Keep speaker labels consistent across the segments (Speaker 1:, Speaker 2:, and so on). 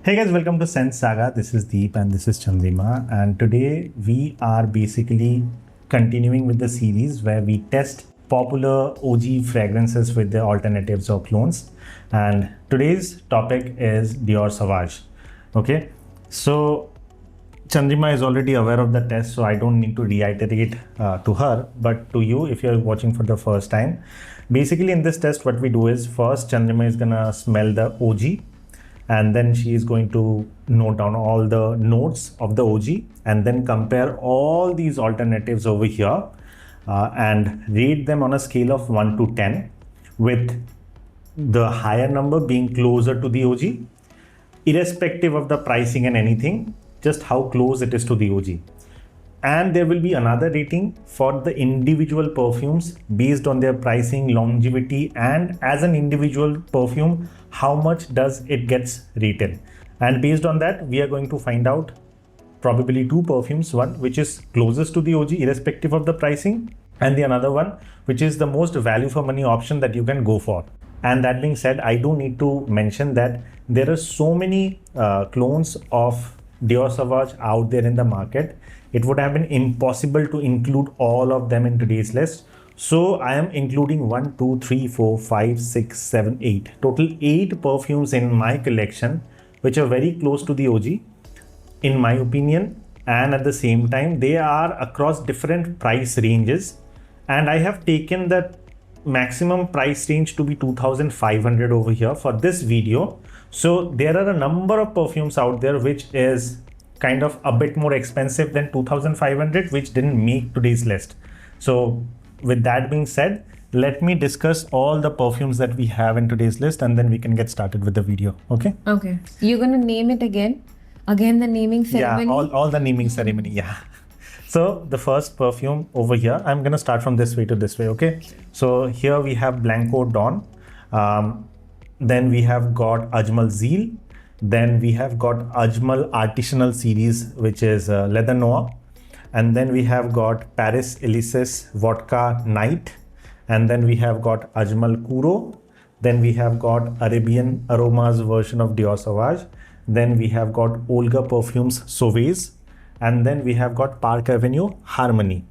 Speaker 1: Hey guys, welcome to Sense Saga. This is Deep and this is Chandrima, and today we are basically continuing with the series where we test popular OG fragrances with their alternatives or clones. And today's topic is Dior Sauvage. Okay, so Chandrima is already aware of the test, so I don't need to reiterate to her, but to you, if you're watching for the first time, basically in this test, what we do is first Chandrima is gonna smell the OG, and then she is going to note down all the notes of the OG and then compare all these alternatives over here and rate them on a scale of 1 to 10, with the higher number being closer to the OG, irrespective of the pricing and anything, just how close it is to the OG. And there will be another rating for the individual perfumes based on their pricing, longevity, and as an individual perfume, how much does it gets rated. And based on that, we are going to find out probably two perfumes, one which is closest to the OG irrespective of the pricing, and the another one which is the most value for money option that you can go for. And that being said, I do need to mention that there are so many clones of Dior Sauvage out there in the market. It would have been impossible to include all of them in today's list. So I am including 1, 2, 3, 4, 5, 6, 7, 8. Total 8 perfumes in my collection, which are very close to the OG, in my opinion. And at the same time, they are across different price ranges. And I have taken the maximum price range to be 2,500 over here for this video. So there are a number of perfumes out there which is kind of a bit more expensive than 2,500, which didn't make today's list. So with that being said, let me discuss all the perfumes that we have in today's list, and then we can get started with the video. Okay?
Speaker 2: Okay. You're going to name it again? Again, the naming ceremony?
Speaker 1: Yeah, all the naming ceremony, yeah. So the first perfume over here, I'm going to start from this way to this way, okay? So here we have Blanko Dawn. Then we have got Ajmal Zeal. Then we have got Ajmal Artisanal series, which is Leather Noir. And then we have got Paris Elysees Vodka Night. And then we have got Ajmal Kuro. Then we have got Arabian Aroma's version of Dior Sauvage. Then we have got Olga Perfumes Sovaze. And then we have got Park Avenue Harmony.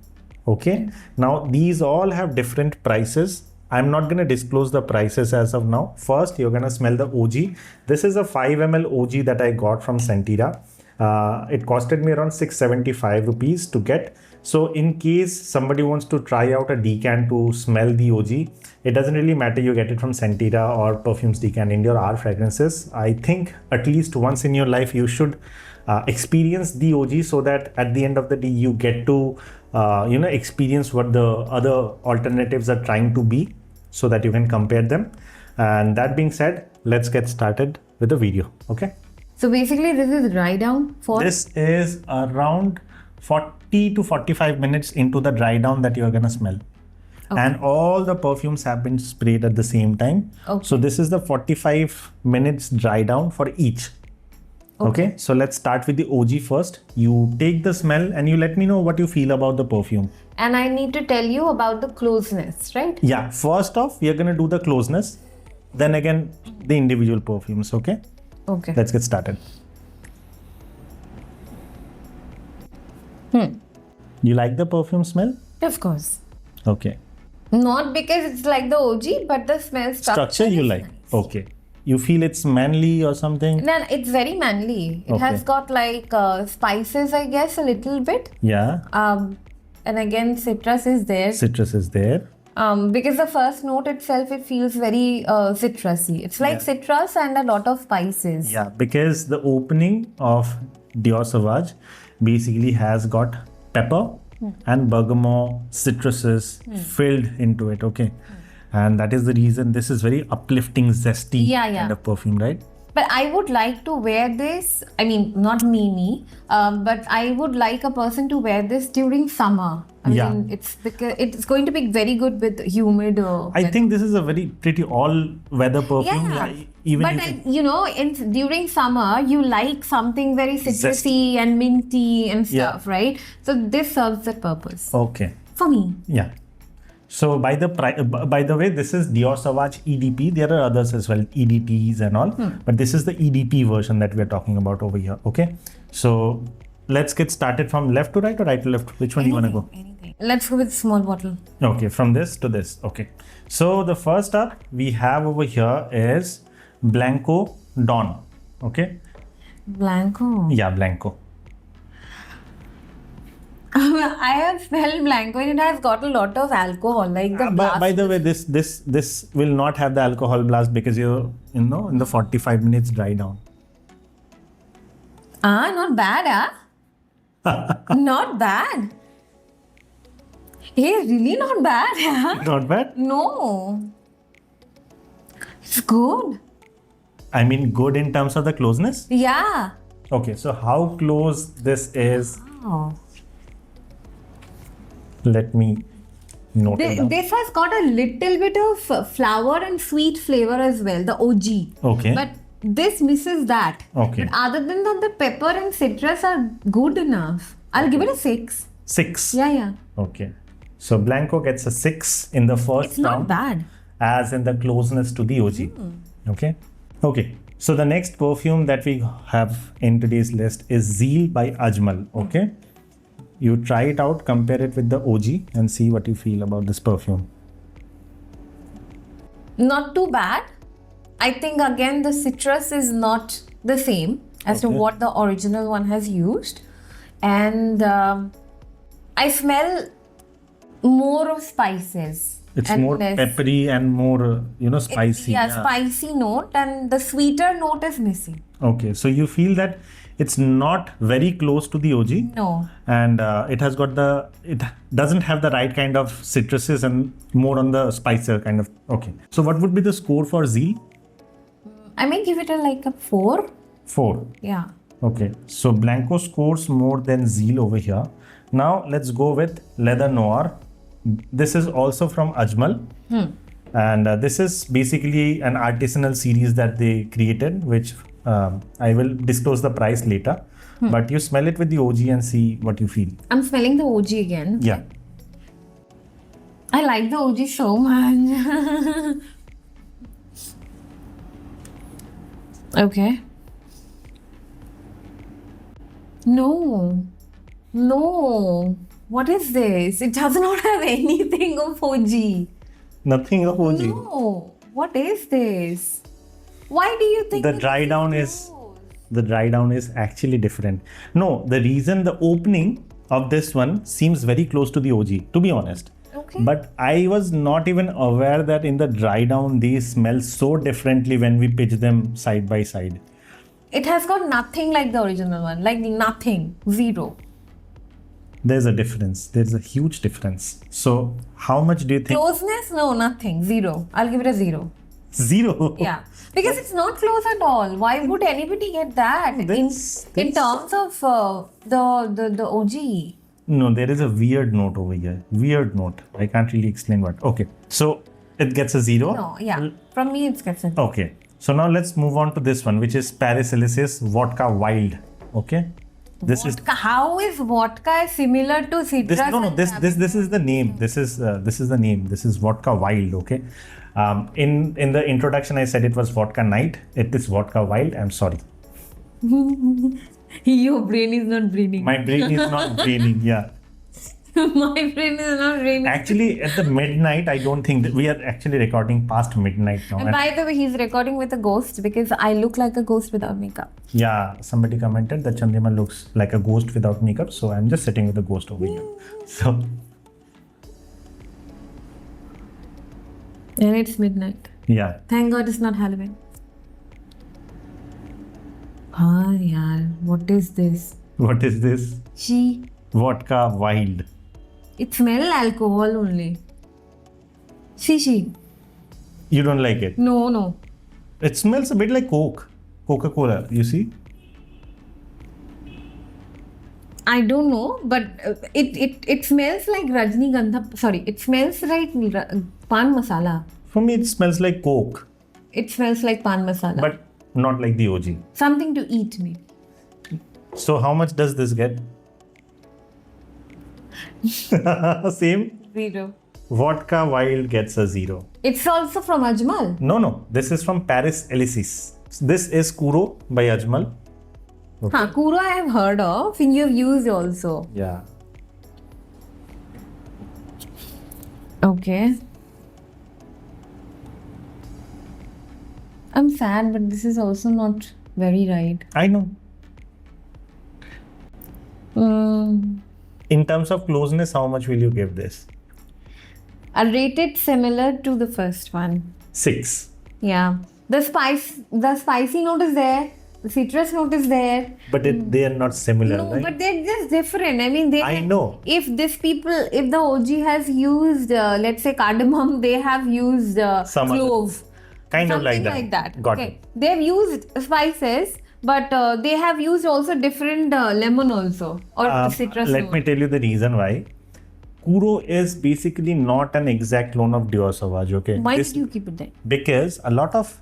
Speaker 1: Okay. Now these all have different prices. I'm not going to disclose the prices as of now. First, you're going to smell the OG. This is a 5 ml OG that I got from Sentira. It costed me around 675 rupees to get. So in case somebody wants to try out a decant to smell the OG, it doesn't really matter you get it from Sentira or Perfumes decant, India or our fragrances. I think at least once in your life you should experience the OG, so that at the end of the day you get to experience what the other alternatives are trying to be, so that you can compare them. And that being said, let's get started with the video. Okay,
Speaker 2: so basically this is dry down for
Speaker 1: this is around 40 to 45 minutes into the dry down that you're gonna smell. Okay. And all the perfumes have been sprayed at the same time. Okay. So this is the 45 minutes dry down for each. Okay, so let's start with the OG first. You take the smell and you let me know what you feel about the perfume.
Speaker 2: And I need to tell you about the closeness, right?
Speaker 1: Yeah, first off, we are going to do the closeness. Then again, the individual perfumes, okay?
Speaker 2: Okay.
Speaker 1: Let's get started. You like the perfume smell?
Speaker 2: Of course.
Speaker 1: Okay.
Speaker 2: Not because it's like the OG, but the smell structure
Speaker 1: you like? Nice. Okay. You feel it's manly or something?
Speaker 2: No, it's very manly. It has got like spices, I guess, a little bit.
Speaker 1: Yeah.
Speaker 2: And again, citrus is there.
Speaker 1: Citrus is there.
Speaker 2: Because the first note itself, it feels very citrusy. It's like citrus and a lot of spices.
Speaker 1: Yeah, because the opening of Dior Sauvage basically has got pepper and bergamot citruses filled into it, okay? And that is the reason this is very uplifting, zesty kind of perfume, right?
Speaker 2: But I would like to wear this, I mean, not me, but I would like a person to wear this during summer. I mean, it's because it's going to be very good with humid
Speaker 1: I think this is a very pretty all-weather perfume.
Speaker 2: But during summer, you like something very citrusy and minty and stuff, right? So this serves that purpose.
Speaker 1: Okay.
Speaker 2: For me.
Speaker 1: Yeah. So by the way, this is Dior Sauvage EDP. There are others as well, EDTs and all, but this is the EDP version that we're talking about over here. Okay, so let's get started from left to right or right to left. Which one do you want to go?
Speaker 2: Anything. Let's go with small bottle.
Speaker 1: Okay, from this to this. Okay, so the first up we have over here is Blanko Dawn. Okay,
Speaker 2: Blanko.
Speaker 1: yeah, Blanko.
Speaker 2: I have smelled Blanko and it has got a lot of alcohol, like the blast.
Speaker 1: By the way, this will not have the alcohol blast because you're in the 45 minutes dry down.
Speaker 2: Not bad, Not bad. Hey, really not bad,
Speaker 1: Not bad.
Speaker 2: No. It's good.
Speaker 1: I mean, good in terms of the closeness.
Speaker 2: Yeah.
Speaker 1: Okay, so how close this is?
Speaker 2: Oh.
Speaker 1: Let me note it down.
Speaker 2: This has got a little bit of flower and sweet flavor as well, the OG.
Speaker 1: Okay.
Speaker 2: But this misses that.
Speaker 1: Okay.
Speaker 2: But other than that, the pepper and citrus are good enough. I'll give it a 6.
Speaker 1: 6.
Speaker 2: Yeah.
Speaker 1: Okay. So Blanko gets a 6 in the first
Speaker 2: It's not
Speaker 1: round,
Speaker 2: bad.
Speaker 1: as in the closeness to the OG. Okay. Okay. So the next perfume that we have in today's list is Zeal by Ajmal. Okay. You try it out, compare it with the OG and see what you feel about this perfume.
Speaker 2: Not too bad. I think again the citrus is not the same as to
Speaker 1: Okay.
Speaker 2: what the original one has used. And I smell more of spices.
Speaker 1: It's
Speaker 2: and
Speaker 1: more
Speaker 2: less-
Speaker 1: peppery and more, spicy.
Speaker 2: Yeah, spicy note, and the sweeter note is missing.
Speaker 1: Okay, so you feel that it's not very close to the OG.
Speaker 2: No.
Speaker 1: And it doesn't have the right kind of citruses and more on the spicer kind of. Okay. So what would be the score for Zeal?
Speaker 2: I may give it a 4.
Speaker 1: 4.
Speaker 2: Yeah.
Speaker 1: Okay. So Blanko scores more than Zeal over here. Now let's go with Leather Noir. This is also from Ajmal. And this is basically an artisanal series that they created, which I will disclose the price later. But you smell it with the OG and see what you feel.
Speaker 2: I'm smelling the OG again.
Speaker 1: Yeah.
Speaker 2: I like the OG so much. Okay. No. What is this? It does not have anything of OG.
Speaker 1: Nothing of OG.
Speaker 2: No. What is this? Why do you think
Speaker 1: The dry down is actually different. No, the reason the opening of this one seems very close to the OG, to be honest.
Speaker 2: Okay.
Speaker 1: But I was not even aware that in the dry down they smell so differently when we pitch them side by side.
Speaker 2: It has got nothing like the original one. Like nothing. 0.
Speaker 1: There's a difference. There's a huge difference. So how much do you think?
Speaker 2: Closeness? No, nothing. 0. I'll give it a 0.
Speaker 1: 0.
Speaker 2: Yeah. Because it's not close at all. Why would anybody get that? In terms of the OG.
Speaker 1: No, there is a weird note over here. Weird note. I can't really explain what. Okay. So it gets a 0.
Speaker 2: No, yeah. From me, it's gets a
Speaker 1: Okay. So now let's move on to this one, which is Paris Elysees Vodka Wild. Okay. This
Speaker 2: vodka. How is vodka similar to citrus?
Speaker 1: this is the name. This is the name. This is Vodka Wild. Okay. In the introduction, I said it was Vodka Night. It is Vodka Wild. I'm sorry.
Speaker 2: Your brain is not braining.
Speaker 1: My brain is not braining. Yeah.
Speaker 2: My brain is not braining.
Speaker 1: Actually, at the midnight, I don't think that we are actually recording past midnight now.
Speaker 2: And by the way, he's recording with a ghost because I look like a ghost without makeup.
Speaker 1: Yeah, somebody commented that Chandrima looks like a ghost without makeup, so I'm just sitting with a ghost over here. So,
Speaker 2: and it's midnight.
Speaker 1: yeah.
Speaker 2: Thank God it's not Halloween. Yaar, what is this?
Speaker 1: What is this?
Speaker 2: She.
Speaker 1: Vodka Wild.
Speaker 2: It smells alcohol only. She.
Speaker 1: You don't like it?
Speaker 2: No.
Speaker 1: It smells a bit like Coke. Coca-Cola, you see?
Speaker 2: I don't know, but it smells like Rajnigandha. Sorry, it smells like pan masala.
Speaker 1: For me, it smells like Coke.
Speaker 2: It smells like pan masala.
Speaker 1: But not like the OG.
Speaker 2: Something to eat me.
Speaker 1: So how much does this get? Same?
Speaker 2: 0.
Speaker 1: Vodka Wild gets a 0.
Speaker 2: It's also from Ajmal.
Speaker 1: No. This is from Paris Elysees. This is Kuro by Ajmal. Okay.
Speaker 2: Kuro I have heard of and you've used also.
Speaker 1: Yeah.
Speaker 2: Okay. I'm sad, but this is also not very right.
Speaker 1: I know.
Speaker 2: Mm.
Speaker 1: In terms of closeness, how much will you give this?
Speaker 2: I'll rate it similar to the first one.
Speaker 1: 6.
Speaker 2: Yeah. The spicy note is there. The citrus note is there.
Speaker 1: But they are not similar,
Speaker 2: No,
Speaker 1: right?
Speaker 2: but they're just different. I mean,
Speaker 1: I know.
Speaker 2: If the OG has used, let's say cardamom, they have used
Speaker 1: Some other-
Speaker 2: clove.
Speaker 1: Kind of
Speaker 2: Something
Speaker 1: like that. Got it.
Speaker 2: They've used spices, but they have used also different lemon also or citrus.
Speaker 1: Let me tell you the reason why. Kuro is basically not an exact clone of Dior Sauvage, okay?
Speaker 2: Why did you keep it there?
Speaker 1: Because a lot of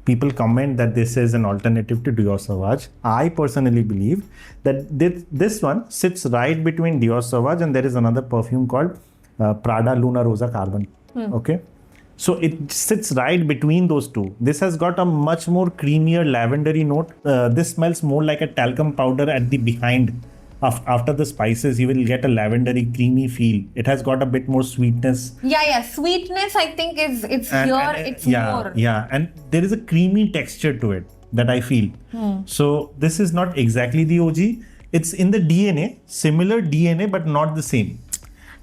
Speaker 1: people comment that this is an alternative to Dior Sauvage. I personally believe that this one sits right between Dior Sauvage and there is another perfume called Prada Luna Rosa Carbon. Okay, so it sits right between those two. This has got a much more creamier lavendery note. This smells more like a talcum powder at the behind. After the spices, you will get a lavendery creamy feel. It has got a bit more sweetness.
Speaker 2: Yeah. Sweetness, I think it's more.
Speaker 1: Yeah, and there is a creamy texture to it that I feel. So this is not exactly the OG. It's in the DNA, similar DNA, but not the same.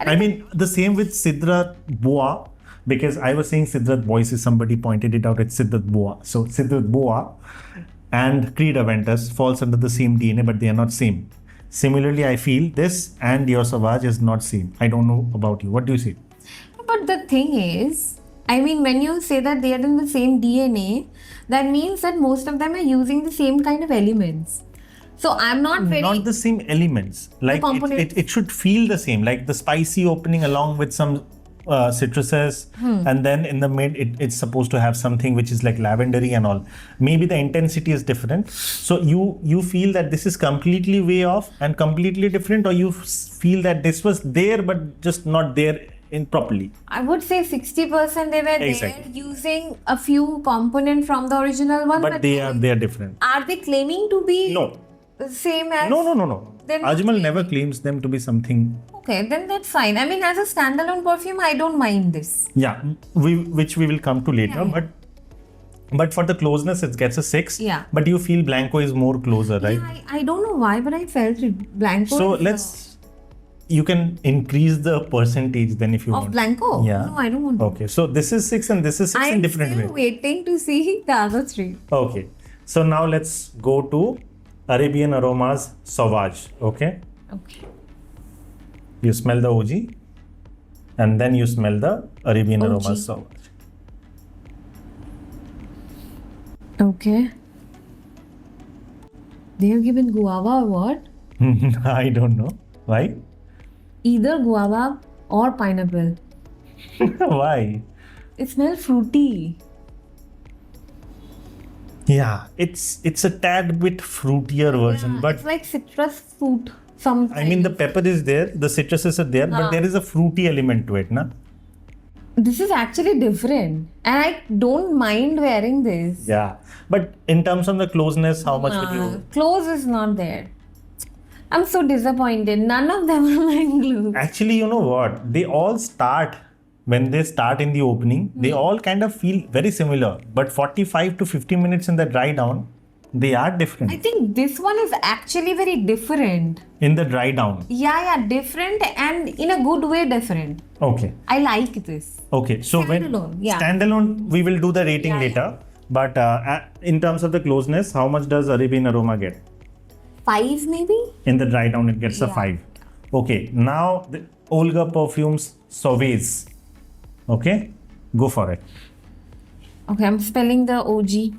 Speaker 1: I mean, the same with Sidrat Boa, because I was saying Sidrat Voices, somebody pointed it out, it's Sidrat Boa. So Sidrat Boa and Creed Aventus falls under the same DNA, but they are not same. Similarly, I feel this and Dior Sauvage is not same. I don't know about you. What do you say?
Speaker 2: But the thing is, I mean, when you say that they are in the same DNA, that means that most of them are using the same kind of elements. So I'm not
Speaker 1: the same elements. Like it should feel the same. Like the spicy opening along with some citruses, and then in the mid it's supposed to have something which is like lavendery and all. Maybe the intensity is different. So you feel that this is completely way off and completely different, or you feel that this was there but just not there in properly?
Speaker 2: I would say 60% they were there using a few components from the original one,
Speaker 1: but they are different.
Speaker 2: Are they claiming to be same as?
Speaker 1: No. Ajmal never claims them to be something.
Speaker 2: Okay, then that's fine. I mean, as a standalone perfume, I don't mind this.
Speaker 1: Yeah, which we will come to later. Yeah. But for the closeness, it gets a 6.
Speaker 2: Yeah.
Speaker 1: But you feel Blanko is more closer, right?
Speaker 2: Yeah, I don't know why, but I felt it. Blanko.
Speaker 1: So you can increase the percentage then if you want.
Speaker 2: Of Blanko?
Speaker 1: Yeah.
Speaker 2: No, I don't want to.
Speaker 1: Okay, so this is 6 and this is 6 in different ways.
Speaker 2: I'm still waiting to see the other 3.
Speaker 1: Okay, so now let's go to Arabian Aromas Sauvage. Okay. You smell the OG and then you smell the Arabian Aromas Sauvage.
Speaker 2: Okay. They have given guava or what?
Speaker 1: I don't know. Why?
Speaker 2: Either guava or pineapple.
Speaker 1: Why?
Speaker 2: It smells fruity.
Speaker 1: Yeah, it's a tad bit fruitier version, but
Speaker 2: it's like citrus fruit. Something.
Speaker 1: I mean, the pepper is there, the citruses are there, but there is a fruity element to it, na?
Speaker 2: This is actually different, and I don't mind wearing this.
Speaker 1: Yeah, but in terms of the closeness, how much would you?
Speaker 2: Close is not there. I'm so disappointed. None of them are like glue.
Speaker 1: Actually, you know what? They all start. When they start in the opening, they all kind of feel very similar. But 45 to 50 minutes in the dry down, they are different.
Speaker 2: I think this one is actually very different.
Speaker 1: In the dry down?
Speaker 2: Yeah, different and in a good way different.
Speaker 1: Okay.
Speaker 2: I like this.
Speaker 1: Okay, so standalone, we will do the rating later. But in terms of the closeness, how much does Arabian Aroma get?
Speaker 2: 5 maybe?
Speaker 1: In the dry down, it gets a 5. Okay, now the Olga Perfumes Sovaze. Okay, go for it.
Speaker 2: Okay, I'm spelling the OG.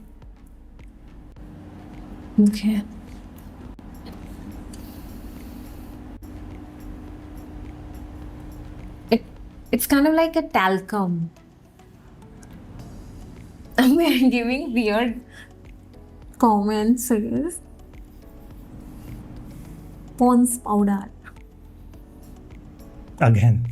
Speaker 2: Okay. It's kind of like a talcum. We're giving weird comments. Pond's powder.
Speaker 1: Again.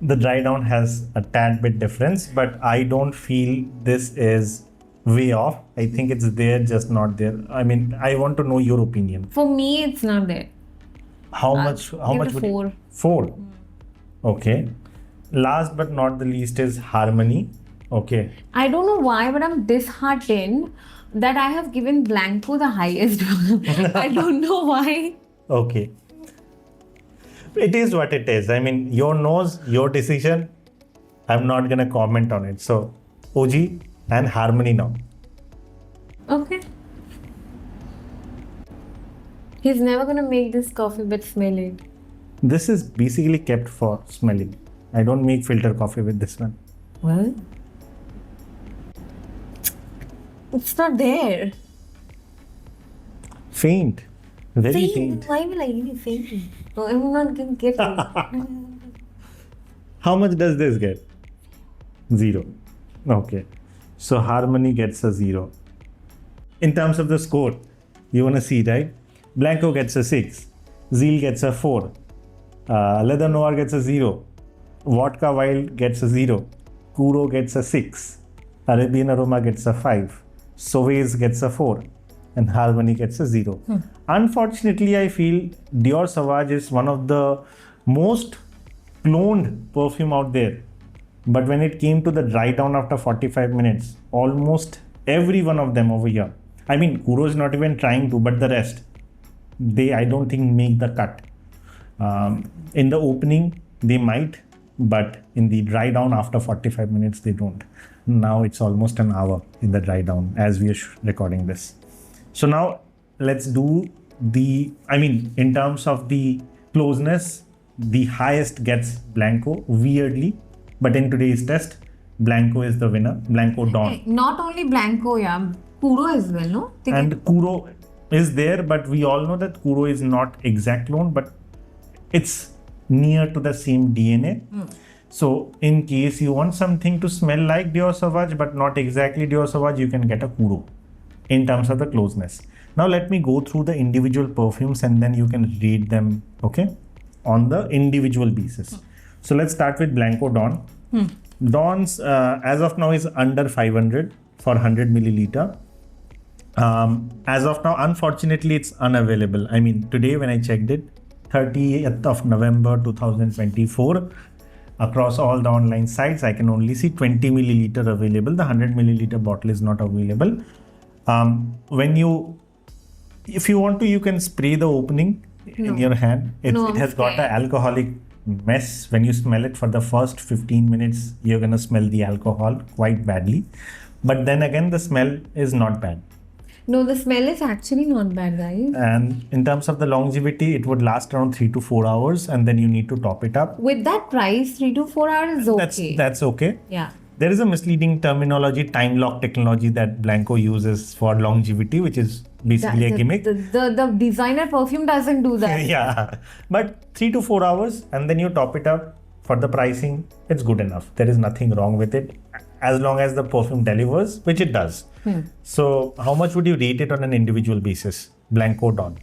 Speaker 1: The dry down has a tad bit difference, but I don't feel this is way off. I think it's there, just not there. I mean, I want to know your opinion.
Speaker 2: For me, it's not there.
Speaker 1: How much
Speaker 2: Give it a
Speaker 1: would you-
Speaker 2: 4.
Speaker 1: 4. Okay. Last but not the least is Harmony. Okay.
Speaker 2: I don't know why, but I'm disheartened that I have given Blanko the highest. I don't know why.
Speaker 1: Okay. It is what it is. I mean, your nose, your decision. I'm not gonna comment on it. So, OG and Harmony now.
Speaker 2: Okay. He's never gonna make this coffee but smell it.
Speaker 1: This is basically kept for smelling. I don't make filter coffee with this one.
Speaker 2: What? It's not there.
Speaker 1: Faint. Very faint.
Speaker 2: Why will I really faint? No, I'm not gonna get it.
Speaker 1: How much does this get? 0. Okay. So Harmony gets a 0. In terms of the score, you want to see, right? Blanko gets a 6. Zeal gets a 4. Leather Noir gets a 0. Vodka Wild gets a 0. Kuro gets a 6. Arabian Aroma gets a 5. Sovaze gets a 4. And Harmony gets a 0. Unfortunately, I feel Dior Sauvage is one of the most cloned perfume out there. But when it came to the dry down after 45 minutes, almost every one of them over here, I mean, Kuro is not even trying to, but the rest, they, I don't think, make the cut. In the opening, they might, but in the dry down after 45 minutes, they don't. Now it's almost an hour in the dry down as we are recording this. So now let's do the, I mean, in terms of the closeness, the highest gets Blanko, weirdly. But in today's test, Blanko is the winner, Blanko Dawn.
Speaker 2: Not only Blanko, yeah. Kuro as well, no?
Speaker 1: And Kuro is there, but we all know that Kuro is not exact clone, but it's near to the same DNA. So in case you want something to smell like Dior Sauvage, but not exactly Dior Sauvage, you can get a Kuro in terms of the closeness. Now let me go through the individual perfumes and then you can rate them, okay, on the individual basis. So let's start with Blanko Dawn. Dawn's as of now is under 500 for 100 milliliter. As of now, unfortunately, it's unavailable. I mean, today when I checked it, 30th of November 2024, across all the online sites, I can only see 20 milliliter available. The 100 milliliter bottle is not available. If you want to, you can spray the opening in your hand. It has got an alcoholic mess. When you smell it for the first 15 minutes, you're gonna smell the alcohol quite badly. But then again, the smell is not bad.
Speaker 2: No, the smell is actually not bad, guys.
Speaker 1: And in terms of the longevity, it would last around 3 to 4 hours, and then you need to top it up.
Speaker 2: With that price, 3 to 4 hours is okay.
Speaker 1: That's okay.
Speaker 2: Yeah.
Speaker 1: There is a misleading terminology, time lock technology, that Blanko uses for longevity, which is basically a gimmick.
Speaker 2: The designer perfume doesn't do that.
Speaker 1: Yeah, but 3 to 4 hours, and then you top it up. For the pricing, it's good enough. There is nothing wrong with it, as long as the perfume delivers, which it does. So how much would you rate it on an individual basis, Blanko Dawn,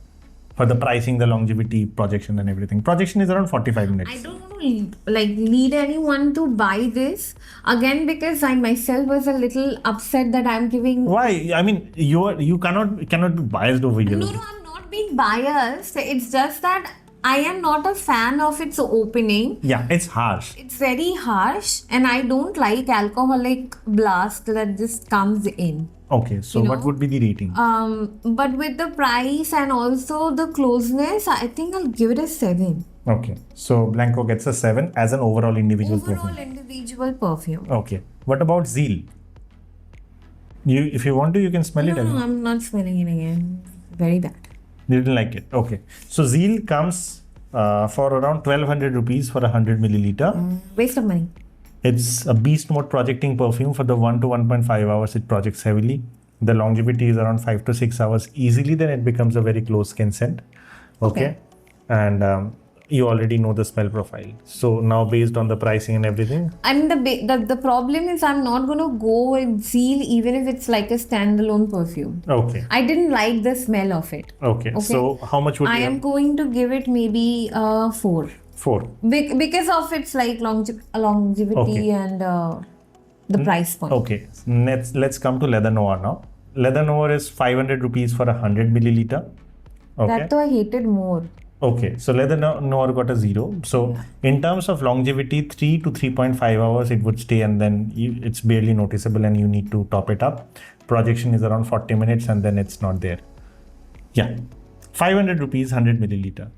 Speaker 1: for the pricing, the longevity, projection and everything? Projection is around 45 minutes.
Speaker 2: I don't want to lead anyone to buy this again, because I myself was a little upset that I'm giving.
Speaker 1: Why? I mean, you cannot be biased over here.
Speaker 2: No, I'm not being biased. It's just that I am not a fan of its opening.
Speaker 1: Yeah, it's harsh.
Speaker 2: It's very harsh, and I don't like alcoholic blast that just comes in.
Speaker 1: Okay, so what would be the rating?
Speaker 2: But with the price and also the closeness, I think I'll give it a 7.
Speaker 1: Okay, so Blanko gets a 7 as an overall individual perfume.
Speaker 2: Individual perfume.
Speaker 1: Okay, what about Zeal? If you want to, you can smell it.
Speaker 2: No, I'm not smelling it again. Very bad.
Speaker 1: You didn't like it. Okay, so Zeal comes for around 1200 rupees for 100 milliliter.
Speaker 2: Waste of money.
Speaker 1: It's a beast mode projecting perfume. For the 1 to 1.5 hours, it projects heavily. The longevity is around 5 to 6 hours easily. Then it becomes a very close skin scent. Okay. And you already know the smell profile. So now, based on the pricing and everything,
Speaker 2: And the problem is, I'm not going to go with Zeal even if it's like a standalone perfume.
Speaker 1: okay.
Speaker 2: I didn't like the smell of it.
Speaker 1: Okay. So how much would
Speaker 2: I
Speaker 1: you
Speaker 2: am going to give it maybe 4.
Speaker 1: 4.
Speaker 2: Because of its like longevity
Speaker 1: Okay.
Speaker 2: and the price point.
Speaker 1: Okay, let's come to Leather Noir now. Leather Noir is 500 rupees for 100 milliliter. Okay.
Speaker 2: That though I hated more.
Speaker 1: Okay, so Leather Noir got a 0. So in terms of longevity, 3 to 3.5 hours it would stay, and then it's barely noticeable and you need to top it up. Projection is around 40 minutes and then it's not there. Yeah, 500 rupees, 100 milliliter.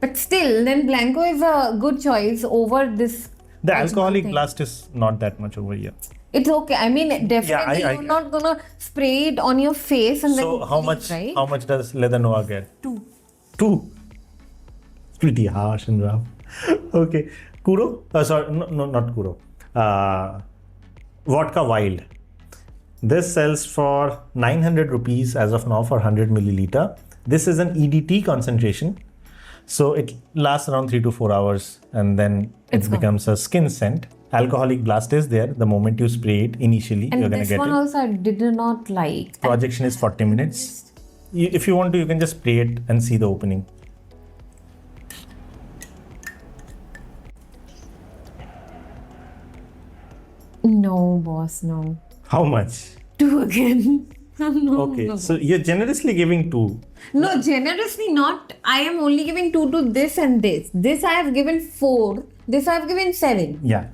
Speaker 2: But still, then Blanko is a good choice over this.
Speaker 1: The
Speaker 2: Ajmal
Speaker 1: alcoholic
Speaker 2: thing.
Speaker 1: blast is not that much over here.
Speaker 2: It's okay. I mean, definitely
Speaker 1: I
Speaker 2: you're not gonna spray it on your face and
Speaker 1: So
Speaker 2: then
Speaker 1: how
Speaker 2: leave,
Speaker 1: much?
Speaker 2: right?
Speaker 1: How much does Leather Noir get?
Speaker 2: 2.
Speaker 1: 2. Pretty harsh and rough. Okay, Kuro. Sorry, no, not Kuro. Vodka Wild. This sells for 900 rupees as of now for 100 milliliter. This is an EDT concentration, so it lasts around 3 to 4 hours, and then it becomes a skin scent. Alcoholic blast is there the moment you spray it. Initially,
Speaker 2: And
Speaker 1: you're gonna
Speaker 2: this
Speaker 1: get
Speaker 2: one
Speaker 1: it.
Speaker 2: also I did not like.
Speaker 1: Projection is 40 minutes. If you want to, you can just spray it and see the opening.
Speaker 2: No, boss, no.
Speaker 1: How much?
Speaker 2: 2 again. No,
Speaker 1: Okay,
Speaker 2: no.
Speaker 1: so you're generously giving 2.
Speaker 2: No, generously not. I am only giving 2 to this and this. This I have given 4. This I have given 7.
Speaker 1: Yeah.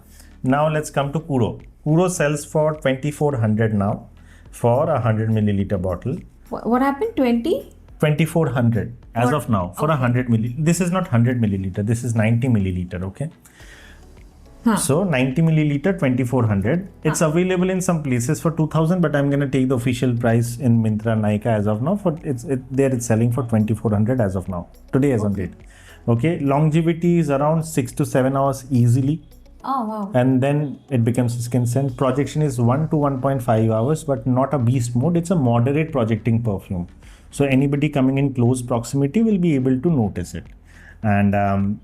Speaker 1: Now let's come to Kuro. Kuro sells for 2400 now for a 100 milliliter bottle.
Speaker 2: What happened? 20?
Speaker 1: 2400 as of now for a 100 milliliter. This is not 100 milliliter. This is 90 milliliter. Okay.
Speaker 2: Huh.
Speaker 1: So 90 milliliter 2400. It's available in some places for 2000, but I'm gonna take the official price in Myntra, Nykaa as of now. For it's selling for 2400 as of now. Today as on date. Okay. Longevity is around 6 to 7 hours easily.
Speaker 2: Oh, wow.
Speaker 1: And then it becomes a skin scent. Projection is 1 to 1.5 hours, but not a beast mode. It's a moderate projecting perfume. So anybody coming in close proximity will be able to notice it. And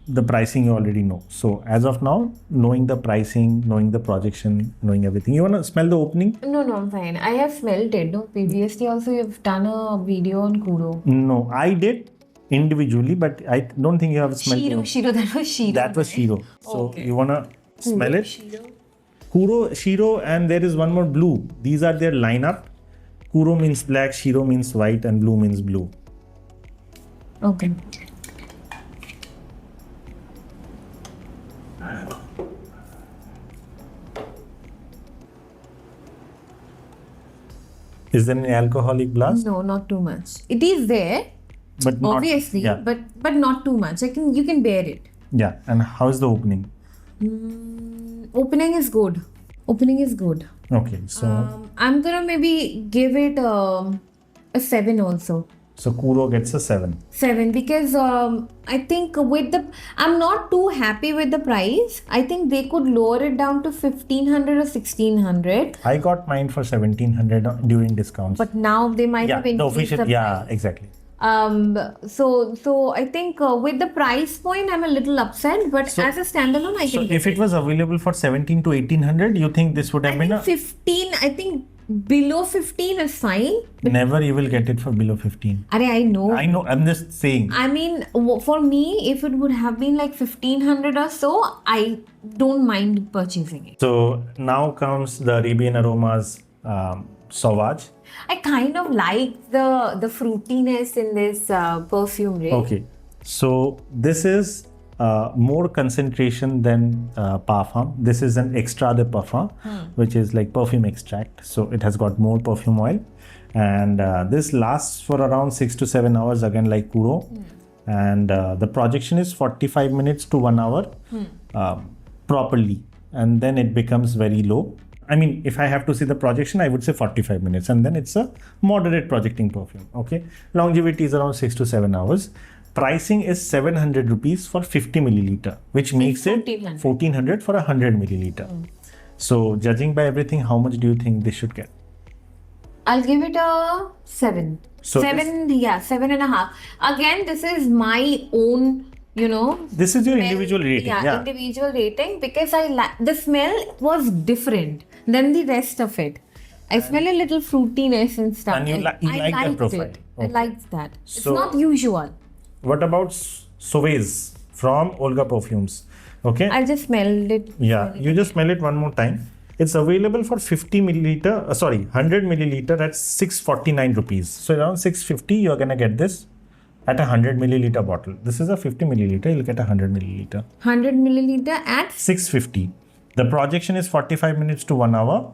Speaker 1: the pricing you already know. So as of now, knowing the pricing, knowing the projection, knowing everything. You want to smell the opening?
Speaker 2: No, I'm fine. I have smelled it. No, previously also you've done a video on Kuro.
Speaker 1: No, I did individually, but I don't think you have smelled it.
Speaker 2: Shiro, that was Shiro.
Speaker 1: That was Shiro. So
Speaker 2: Okay.
Speaker 1: you want to smell it?
Speaker 2: Shiro.
Speaker 1: Kuro, Shiro, and there is one more blue. These are their lineup. Kuro means black, Shiro means white, and blue means blue.
Speaker 2: Okay.
Speaker 1: Is there any alcoholic blast?
Speaker 2: No, not too much. It is there,
Speaker 1: But not,
Speaker 2: obviously,
Speaker 1: yeah.
Speaker 2: but not too much. You can bear it.
Speaker 1: Yeah. And how is the opening?
Speaker 2: Opening is good. Opening is good.
Speaker 1: Okay. So
Speaker 2: I'm gonna maybe give it a 7 also.
Speaker 1: so Kuro gets a 7.
Speaker 2: 7 because I think I'm not too happy with the price. I think they could lower it down to 1500 or 1600.
Speaker 1: I got mine for 1700 during discounts.
Speaker 2: But now they might
Speaker 1: yeah,
Speaker 2: have
Speaker 1: the
Speaker 2: increased
Speaker 1: official.
Speaker 2: the
Speaker 1: Yeah,
Speaker 2: price.
Speaker 1: exactly.
Speaker 2: So I think with the price point, I'm a little upset. But as a standalone, I
Speaker 1: So
Speaker 2: can.
Speaker 1: if it was available for 17 to 1800, you think this would have been a
Speaker 2: 15. I think below 15 is fine.
Speaker 1: never you will get it for below 15.
Speaker 2: I know.
Speaker 1: I know. I'm just saying.
Speaker 2: I mean, for me, if it would have been like 1500 or so, I don't mind purchasing it.
Speaker 1: So now comes the Arabian Aromas Sauvage.
Speaker 2: I kind of like the fruitiness in this perfume, right?
Speaker 1: Okay, so this is more concentration than Parfum. This is an Extrait de Parfum, which is like perfume extract. So it has got more perfume oil, and this lasts for around 6 to 7 hours, again like Kuro. And the projection is 45 minutes to 1 hour properly, and then it becomes very low. I mean, if I have to see the projection, I would say 45 minutes, and then it's a moderate projecting perfume. Okay, longevity is around 6 to 7 hours. Pricing is 700 rupees for 50 milliliter, which makes it 1400 for 100 milliliter. So, judging by everything, how much do you think this should get?
Speaker 2: I'll give it a 7.
Speaker 1: So
Speaker 2: 7, yeah, 7.5. Again, this is my own,
Speaker 1: This is your individual rating.
Speaker 2: Yeah, individual rating because the smell was different than the rest of it. I smell a little fruitiness and stuff.
Speaker 1: And you like that profile.
Speaker 2: I liked that. It's
Speaker 1: So-
Speaker 2: not usual.
Speaker 1: What about Sovaze from Olga Perfumes. Okay.
Speaker 2: I just smelled it.
Speaker 1: Yeah, you just smell it one more time. It's available for 50 milliliter, 100 milliliter at 649 rupees. So around 650, you're gonna get this at a 100 milliliter bottle. This is a 50 milliliter, you'll get a 100 milliliter.
Speaker 2: 100 milliliter at
Speaker 1: 650. The projection is 45 minutes to 1 hour.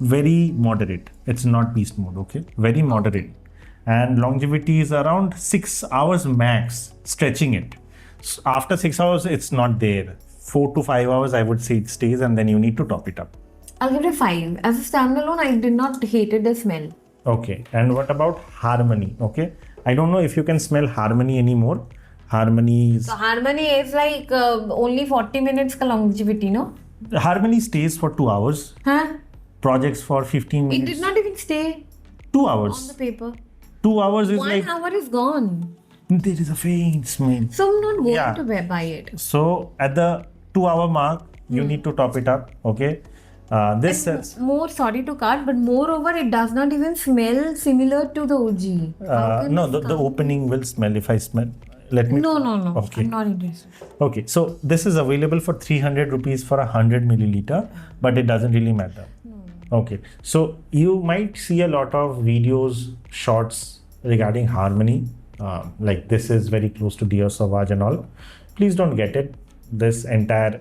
Speaker 1: Very moderate. It's not beast mode, okay? Very moderate. And longevity is around 6 hours max, stretching it. So after 6 hours, it's not there. 4 to 5 hours, I would say it stays, and then you need to top it up.
Speaker 2: I'll give it a 5. As a standalone, I did not hated the smell.
Speaker 1: Okay. And what about Harmony? Okay. I don't know if you can smell Harmony anymore. Harmony is...
Speaker 2: So Harmony is like only 40 minutes ka longevity, no?
Speaker 1: Harmony stays for 2 hours.
Speaker 2: Huh?
Speaker 1: Projects for 15
Speaker 2: It
Speaker 1: minutes.
Speaker 2: did not even stay
Speaker 1: 2
Speaker 2: on
Speaker 1: hours.
Speaker 2: the paper.
Speaker 1: 2 hours is
Speaker 2: 1
Speaker 1: like...
Speaker 2: hour is gone.
Speaker 1: There is a faint smell.
Speaker 2: So I'm not going
Speaker 1: Yeah.
Speaker 2: to buy it.
Speaker 1: So at the 2 hour mark, you need to top it up. Okay. This says...
Speaker 2: More sorry to cut, but moreover, it does not even smell similar to the OG. How can
Speaker 1: no,
Speaker 2: this
Speaker 1: the opening will smell if I smell. Let me...
Speaker 2: No.
Speaker 1: Okay.
Speaker 2: I'm not interested.
Speaker 1: Okay, so this is available for 300 rupees for 100 milliliter, but it doesn't really matter. Okay, so you might see a lot of videos, shorts regarding Harmony. Like this is very close to Dior Sauvage and all. Please don't get it. This entire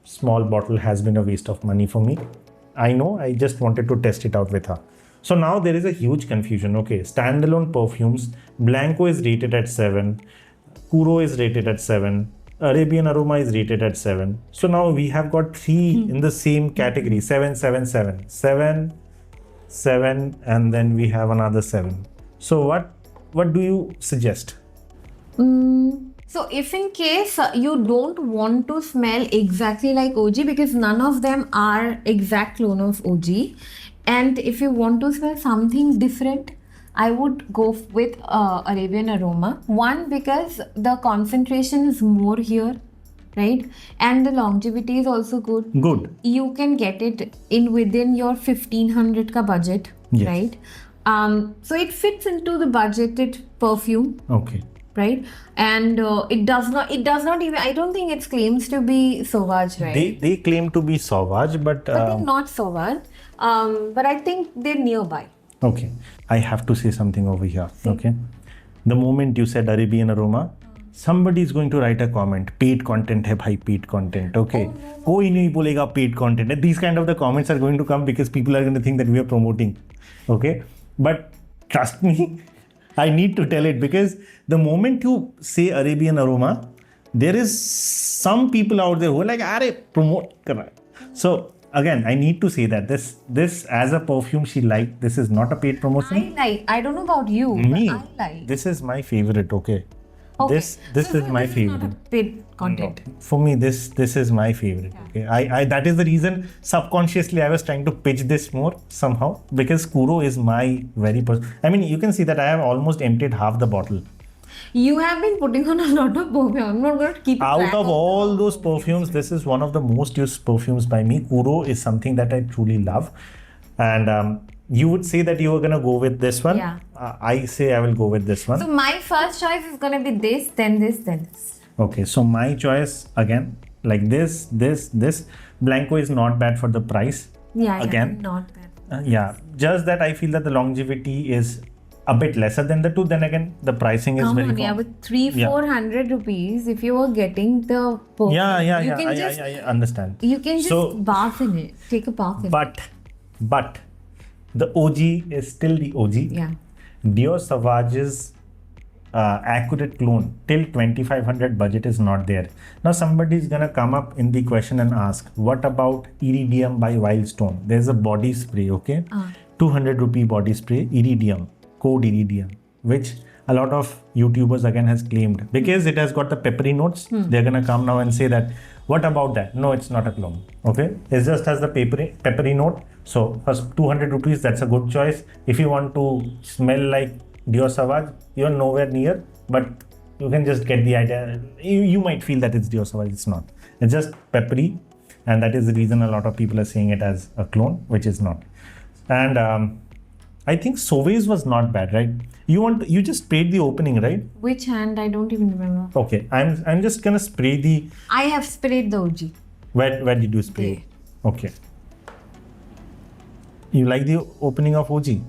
Speaker 1: small bottle has been a waste of money for me. I know, I just wanted to test it out with her. So now there is a huge confusion. Okay, standalone perfumes, Blanko is rated at 7. Kuro is rated at 7. Arabian Aroma is rated at 7. So now we have got 3 in the same category. 7, 7, 7. 7, 7, and then we have another 7. So what do you suggest?
Speaker 2: So if in case you don't want to smell exactly like OG, because none of them are exact clone of OG, and if you want to smell something different, I would go with Arabian Aroma. One, because the concentration is more here, right? And the longevity is also good.
Speaker 1: Good.
Speaker 2: You can get it in within your 1500 ka budget,
Speaker 1: Yes.
Speaker 2: right? So it fits into the budgeted perfume,
Speaker 1: Okay.
Speaker 2: right? And it does not even, I don't think it claims to be Sauvage, right?
Speaker 1: They claim to be Sauvage, but
Speaker 2: But they're not Sauvage. But I think they're nearby.
Speaker 1: okay, I have to say something over here. Okay, the moment you said Arabian Aroma, somebody is going to write a comment. Paid content hai bhai, paid content. Okay, koi nahi bolega paid content. And these kind of the comments are going to come because people are going to think that we are promoting. Okay, but trust me, I need to tell it because the moment you say Arabian Aroma, there is some people out there who are like, "Are promote kar raha hai." So again, I need to say that this as a perfume she liked. This is not a paid promotion.
Speaker 2: I don't know about you,
Speaker 1: Me,
Speaker 2: but I like.
Speaker 1: this is my favorite. Okay,
Speaker 2: Okay.
Speaker 1: this
Speaker 2: So
Speaker 1: is my
Speaker 2: this
Speaker 1: favorite.
Speaker 2: Is not a paid content.
Speaker 1: No, for me, this is my favorite. Okay, I that is the reason subconsciously I was trying to pitch this more somehow because Kuro is my very I mean, you can see that I have almost emptied half the bottle.
Speaker 2: You have been putting on a lot of perfume. I'm not going to keep
Speaker 1: Out
Speaker 2: track
Speaker 1: of all those perfumes, this is one of the most used perfumes by me. Kuro is something that I truly love, and you would say that you were gonna go with this one.
Speaker 2: Yeah.
Speaker 1: I say I will go with this one.
Speaker 2: So my first choice is going to be this, then this, then this.
Speaker 1: Okay, so my choice again, like this. Blanko is not bad for the price.
Speaker 2: Yeah,
Speaker 1: Again.
Speaker 2: not bad.
Speaker 1: Yeah, just that I feel that the longevity is a bit lesser than the two. Then again, the pricing is
Speaker 2: Come
Speaker 1: very
Speaker 2: on, yeah, with 400 rupees, if you were getting the perfume,
Speaker 1: yeah.
Speaker 2: you can just
Speaker 1: I understand.
Speaker 2: you can just
Speaker 1: So-
Speaker 2: bath in it, take a bath in it.
Speaker 1: But the OG is still the OG.
Speaker 2: Yeah.
Speaker 1: Dior Sauvage's accurate clone till 2500 budget is not there. Now somebody is gonna come up in the question and ask, what about Iridium by Wildstone? There's a body spray, okay? 200 rupee body spray, Iridium, code Iridium, which a lot of YouTubers again has claimed because it has got the peppery notes. They're gonna come now and say that, what about that? No, it's not a clone. Okay, it just has the peppery note. So for 200 rupees, that's a good choice. If you want to smell like Dior Sauvage, you're nowhere near, but you can just get the idea. You might feel that it's Dior Sauvage. It's not. It's just peppery, and that is the reason a lot of people are saying it as a clone, which is not. And I think Sovaze was not bad, right? You just sprayed the opening, right?
Speaker 2: Which hand? I don't even remember.
Speaker 1: Okay, I'm just gonna spray the.
Speaker 2: I have sprayed the OG.
Speaker 1: Where did you spray? Okay. You like the opening of OG?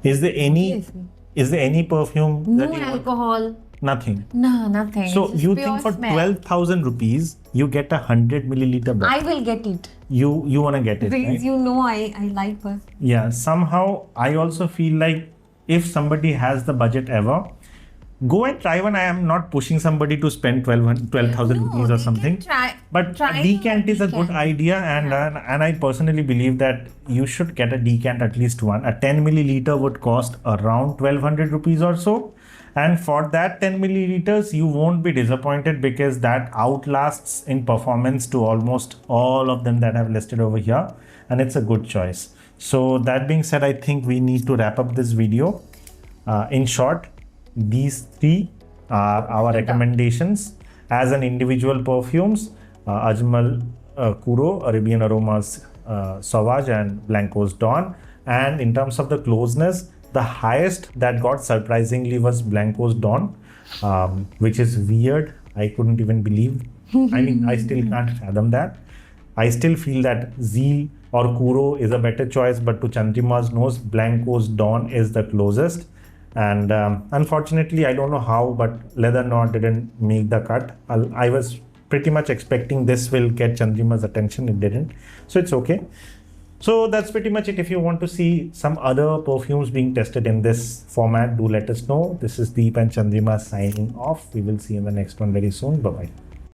Speaker 1: Is there any?
Speaker 2: Obviously.
Speaker 1: Is there any perfume
Speaker 2: No
Speaker 1: that you want?
Speaker 2: alcohol.
Speaker 1: Nothing.
Speaker 2: No, nothing.
Speaker 1: So
Speaker 2: It's just
Speaker 1: you
Speaker 2: pure
Speaker 1: think for
Speaker 2: smell.
Speaker 1: 12,000 rupees you get 100 milliliter bottle?
Speaker 2: I will get it.
Speaker 1: You wanna get it,
Speaker 2: Because
Speaker 1: right?
Speaker 2: you know I like her.
Speaker 1: Yeah. Somehow I also feel like if somebody has the budget ever, go and try one. I am not pushing somebody to spend 12,000 rupees or something. But a decant is a good idea, and I personally believe that you should get a decant, at least one. A 10 milliliter would cost around 1,200 rupees or so. And for that 10 milliliters, you won't be disappointed because that outlasts in performance to almost all of them that I've listed over here. And it's a good choice. So that being said, I think we need to wrap up this video. In short, these three are our recommendations as an individual perfumes. Ajmal Kuro, Arabian Aromas, Sauvage and Blanko Dawn. And in terms of the closeness, the highest that got surprisingly was Blanko Dawn, which is weird. I couldn't even believe. I mean, I still can't fathom that. I still feel that Zeal or Kuro is a better choice, but to Chandrima's nose, Blanko Dawn is the closest. And unfortunately, I don't know how, but Leather Knot didn't make the cut. I was pretty much expecting this will get Chandrima's attention. It didn't. So it's okay. So that's pretty much it. If you want to see some other perfumes being tested in this format, do let us know. This is Deep and Chandrima signing off. We will see you in the next one very soon. Bye-bye.